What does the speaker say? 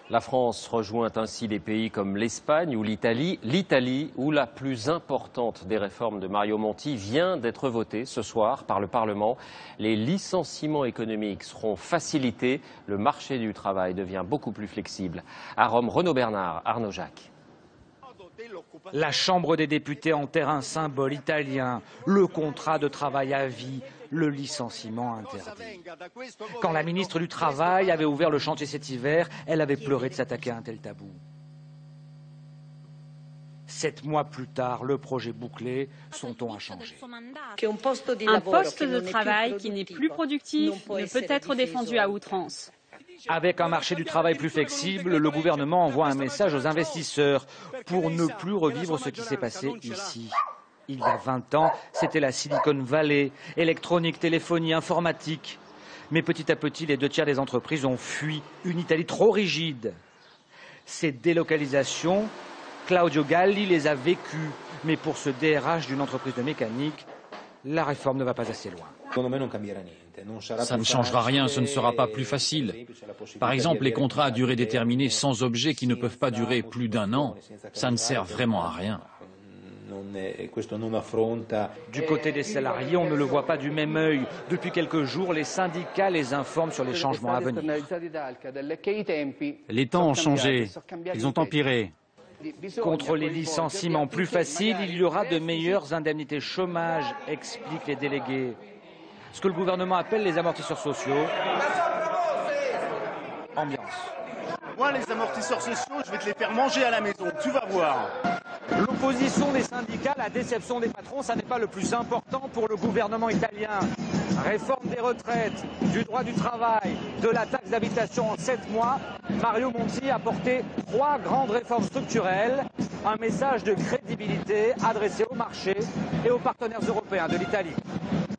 La France rejoint ainsi des pays comme l'Espagne ou l'Italie. L'Italie, où la plus importante des réformes de Mario Monti vient d'être votée ce soir par le Parlement. Les licenciements économiques seront facilités. Le marché du travail devient beaucoup plus flexible. À Rome, Renaud Bernard, Arnaud Jacques. La Chambre des députés enterre un symbole italien, le contrat de travail à vie, le licenciement interdit. Quand la ministre du Travail avait ouvert le chantier cet hiver, elle avait pleuré de s'attaquer à un tel tabou. 7 mois plus tard, le projet bouclé, son ton a changé. Un poste de travail qui n'est plus productif ne peut être défendu à outrance. Avec un marché du travail plus flexible, le gouvernement envoie un message aux investisseurs pour ne plus revivre ce qui s'est passé ici. Il y a 20 ans, c'était la Silicon Valley, électronique, téléphonie, informatique. Mais petit à petit, les 2/3 des entreprises ont fui une Italie trop rigide. Ces délocalisations, Claudio Galli les a vécues. Mais pour ce DRH d'une entreprise de mécanique, la réforme ne va pas assez loin. Ça ne changera rien, ce ne sera pas plus facile. Par exemple, les contrats à durée déterminée sans objet qui ne peuvent pas durer plus d'1 an, ça ne sert vraiment à rien. Du côté des salariés, on ne le voit pas du même œil. Depuis quelques jours, les syndicats les informent sur les changements à venir. Les temps ont changé, ils ont empiré. Contre les licenciements plus faciles, il y aura de meilleures indemnités chômage, expliquent les délégués. Ce que le gouvernement appelle les amortisseurs sociaux. Ambiance. Moi, les amortisseurs sociaux, je vais te les faire manger à la maison, tu vas voir. L'opposition des syndicats, la déception des patrons, ça n'est pas le plus important pour le gouvernement italien. Réforme des retraites, du droit du travail, de la taxe d'habitation en 7 mois, Mario Monti a porté 3 grandes réformes structurelles, un message de crédibilité adressé au marché et aux partenaires européens de l'Italie.